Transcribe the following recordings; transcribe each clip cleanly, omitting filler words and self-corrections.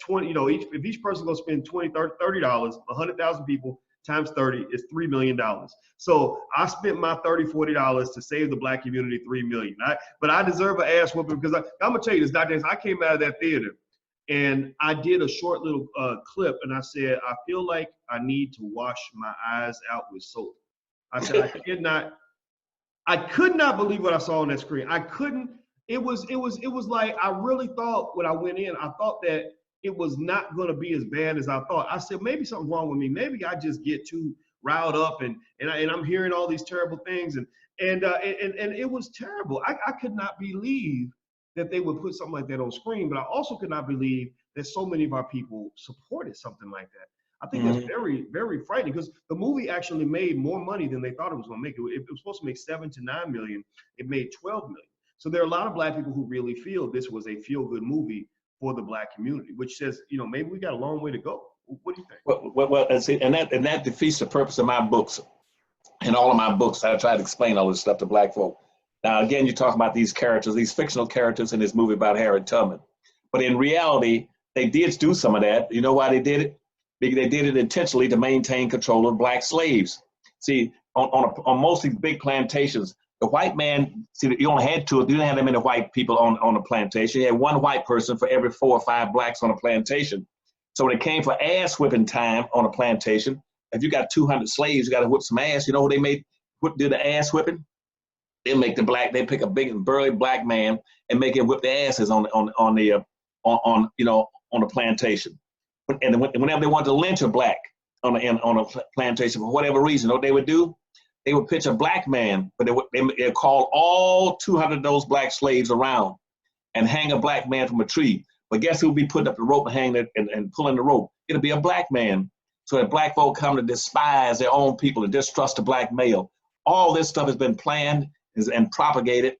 20, if each person gonna spend $20, $30, 100,000 people times 30 is $3 million. So I spent my $40 to save the black community $3 million. But I deserve an ass whooping because I'm gonna tell you this, Dr. I came out of that theater and I did a short little clip and I said, I feel like I need to wash my eyes out with soap. I said, I could not believe what I saw on that screen. I couldn't. It was like I really thought when I went in, I thought that it was not going to be as bad as I thought. I said, maybe something's wrong with me. Maybe I just get too riled up and I'm hearing all these terrible things. And it was terrible. I could not believe that they would put something like that on screen, but I also could not believe that so many of our people supported something like that. I think that's very, very frightening because the movie actually made more money than they thought it was going to make. It was supposed to make 7 to 9 million. It made 12 million. So there are a lot of black people who really feel this was a feel-good movie for the black community, which says, maybe we got a long way to go. What do you think? Well, and that defeats the purpose of my books. In all of my books, I try to explain all this stuff to black folk. Now, again, you talk about these characters, these fictional characters in this movie about Harriet Tubman. But in reality, they did do some of that. You know why they did it? Because they did it intentionally to maintain control of black slaves. See, on most of these big plantations, the white man, you only had two, you didn't have that many white people on a plantation. You had one white person for every 4 or 5 blacks on a plantation. So when it came for ass whipping time on a plantation, if you got 200 slaves, you got to whip some ass. You know what did the ass whipping? They pick a big and burly black man and make him whip the asses on the plantation. And whenever they wanted to lynch a black on a plantation for whatever reason, what they would do? They would pitch a black man, but they'd call all 200 of those black slaves around and hang a black man from a tree. But guess who would be putting up the rope and hanging it and pulling the rope? It'll be a black man. So that black folk come to despise their own people and distrust the black male. All this stuff has been planned and propagated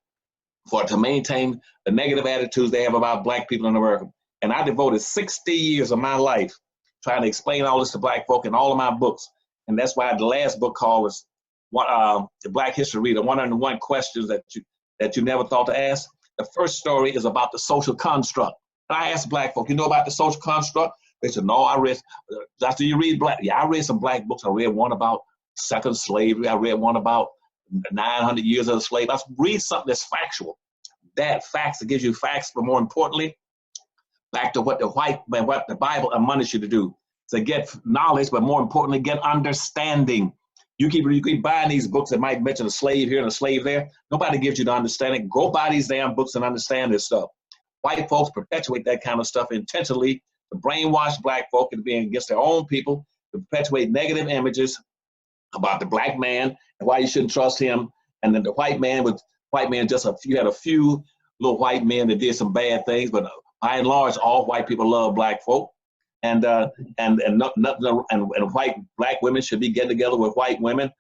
to maintain the negative attitudes they have about black people in America. And I devoted 60 years of my life trying to explain all this to black folk in all of my books. And that's why the last book called was the Black History Reader, 101 questions that you never thought to ask. The first story is about the social construct. I asked black folk, you know about the social construct? They said, no, I read, after you read black, yeah, I read some black books. I read one about second slavery. I read one about 900 years of slavery. I read something that's factual. That gives you facts, but more importantly, back to what the Bible admonishes you to do, to get knowledge, but more importantly, get understanding. You keep buying these books that might mention a slave here and a slave there. Nobody gives you the understanding. Go buy these damn books and understand this stuff. White folks perpetuate that kind of stuff intentionally to brainwash black folk and being against their own people, to perpetuate negative images about the black man and why you shouldn't trust him. And then the white man you had a few little white men that did some bad things, but by and large, all white people love black folk. And white black women should be getting together with white women,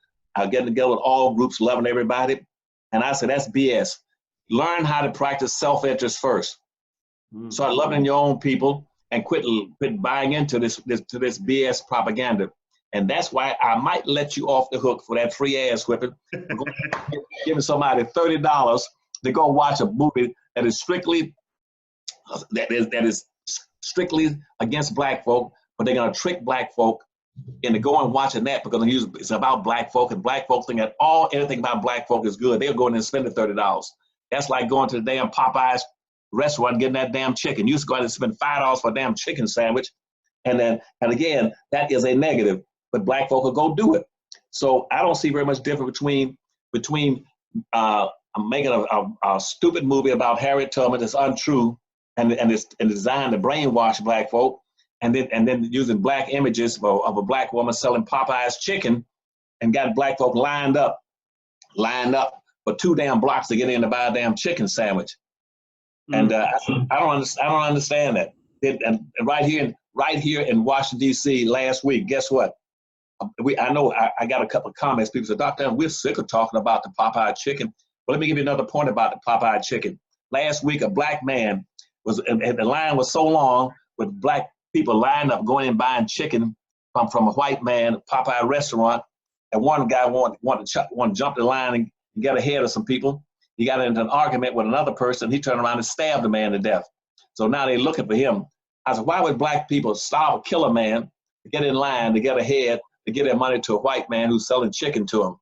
getting together with all groups, loving everybody. And I said, that's BS. Learn how to practice self-interest first. Start loving your own people and quit buying into this BS propaganda. And that's why I might let you off the hook for that free ass whipping. Giving somebody $30 to go watch a movie that is strictly against black folk, but they're gonna trick black folk into going and watching that because it's about black folk, and black folks think that anything about black folk is good. They'll go in and spend the $30. That's like going to the damn Popeyes restaurant and getting that damn chicken. You used to go out and spend $5 for a damn chicken sandwich, and again, that is a negative. But black folk will go do it. So I don't see very much difference between making a stupid movie about Harriet Tubman that's untrue and designed to brainwash black folk, and then using black images of a black woman selling Popeyes chicken, and got black folk lined up for 2 damn blocks to get in to buy a damn chicken sandwich. And I don't understand that. And right here in Washington D.C. last week, guess what? I got a couple of comments. People said, Dr. we're sick of talking about the Popeye chicken. Well, let me give you another point about the Popeye chicken. Last week, a black man and the line was so long with black people lined up going and buying chicken from a white man Popeye restaurant. And one guy wanted to jump the line and get ahead of some people. He got into an argument with another person. He turned around and stabbed the man to death. So now they're looking for him. I said, why would black people stop, kill a man, to get in line, to get ahead, to give their money to a white man who's selling chicken to them?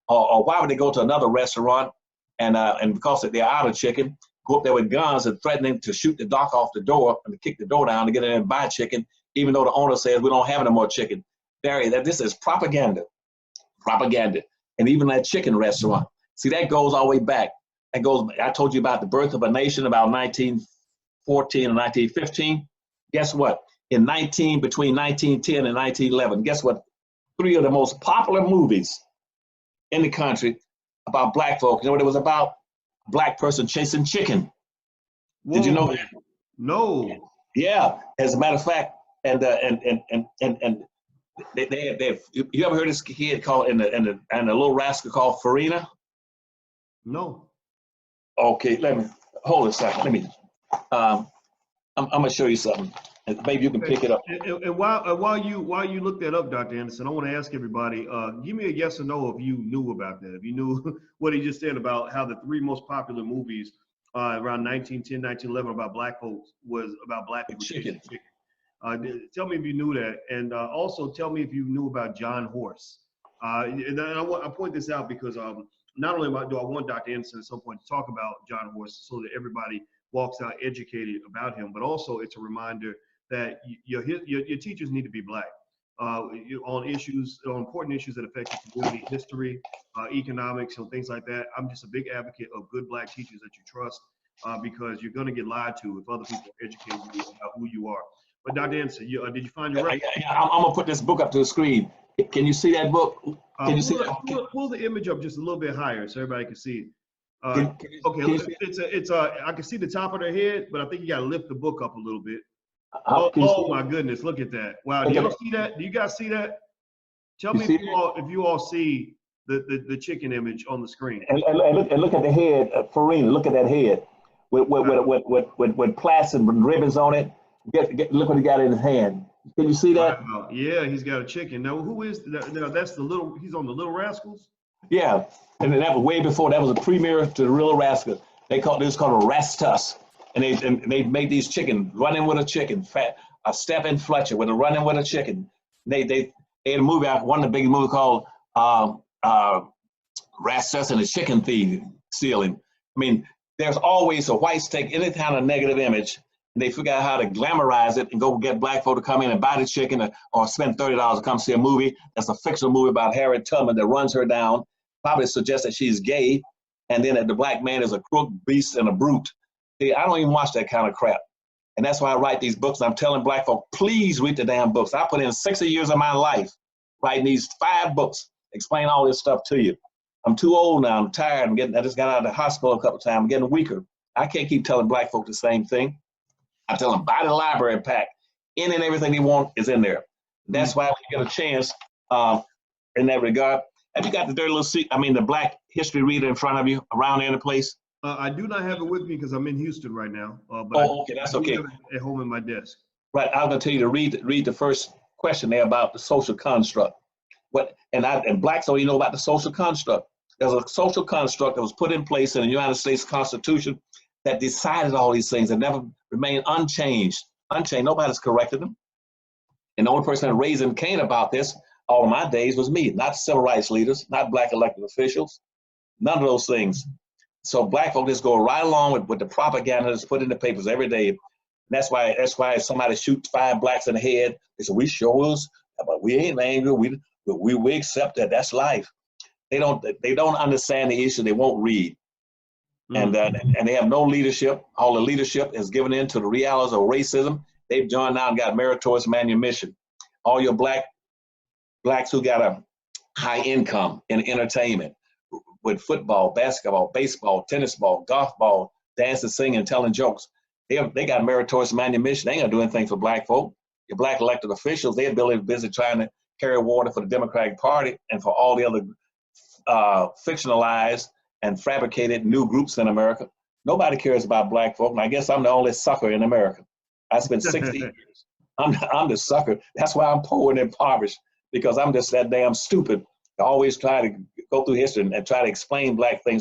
Or why would they go to another restaurant and because they're out of chicken, go up there with guns and threatening to shoot the doc off the door and to kick the door down to get in and buy chicken, even though the owner says we don't have any more chicken? Barry, that this is propaganda. And even that chicken restaurant. See, that goes all the way back. That goes, I told you about the birth of a nation about 1914 and 1915. Guess what? Between 1910 and 1911, guess what? 3 of the most popular movies in the country about black folk. You know what it was about? A black person chasing chicken. Whoa. Did you know that? No. Yeah. As a matter of fact, and they you ever heard this kid called and the little rascal called Farina? No. Okay, let me hold a second. Let me. I'm gonna show you something. And maybe you can pick it up. And while you look that up, Dr. Anderson, I want to ask everybody, give me a yes or no if you knew about that. If you knew what he just said about how the 3 most popular movies around 1910, 1911 about black folks was about black people chicken. Tell me if you knew that, and also tell me if you knew about John Horse. And I point this out because not only do I want Dr. Anderson at some point to talk about John Horse so that everybody walks out educated about him, but also it's a reminder that your teachers need to be black on important issues that affect your community, history, economics, and things like that. I'm just a big advocate of good black teachers that you trust because you're going to get lied to if other people educate you about who you are. But Dr. Anderson, did you find your reference? I'm gonna put this book up to the screen. Can you see that book? Can you see that? Pull the image up just a little bit higher so everybody can see it. I can see the top of their head, but I think you got to lift the book up a little bit. Oh my goodness, look at that. Wow, do you see that? Do you guys see that? Tell me if you all see the chicken image on the screen. And look at the head, Farina, look at that head with plaits and ribbons on it. Look what he got in his hand. Can you see that? Wow. Yeah, he's got a chicken. Now, who is that? That's he's on the Little Rascals? Yeah, and that was way before. That was a premiere to the Real Rascals. This called a Rastus. And they made these chicken, Running with a Chicken, Stephen Fletcher with a Running with a Chicken. They had a movie, one of the big movies called Rastus and the Chicken Thief Stealing. I mean, there's always a whites take any kind of negative image, and they figure out how to glamorize it and go get black folk to come in and buy the chicken or spend $30 to come see a movie. That's a fictional movie about Harriet Tubman that runs her down, probably suggests that she's gay, and then that the black man is a crook, beast, and a brute. See, I don't even watch that kind of crap. And that's why I write these books. I'm telling black folk, please read the damn books. I put in 60 years of my life writing these 5 books, explain all this stuff to you. I'm too old now. I'm tired. I just got out of the hospital a couple of times. I'm getting weaker. I can't keep telling black folk the same thing. I tell them, buy the library pack. Any and everything they want is in there. That's why we get a chance in that regard. Have you got the the Black History Reader in front of you around there in the place? I do not have it with me because I'm in Houston right now. Okay, that's okay. At home in my desk. Right, I was going to tell you to read the first question there about the social construct. And blacks don't even know about the social construct. There's a social construct that was put in place in the United States Constitution that decided all these things and never remained unchanged. Nobody's corrected them. And the only person that raised Cain about this all of my days was me, not civil rights leaders, not black elected officials, none of those things. So black folks just go right along with the propaganda that's put in the papers every day. And that's why if somebody shoots 5 blacks in the head, they say, we sure is, but we ain't angry. We accept that. That's life. They don't understand the issue. They won't read. And they have no leadership. All the leadership is given in to the realities of racism. They've joined now and got meritorious manumission. All your blacks who got a high income in entertainment with football, basketball, baseball, tennis ball, golf ball, dancing, singing, telling jokes. They got meritorious manumission. They ain't gonna do anything for black folk. Your black elected officials, they're busy trying to carry water for the Democratic Party and for all the other fictionalized and fabricated new groups in America. Nobody cares about black folk, and I guess I'm the only sucker in America. I spent 60 years. I'm the sucker. That's why I'm poor and impoverished, because I'm just that damn stupid to always try to go through history and try to explain black things.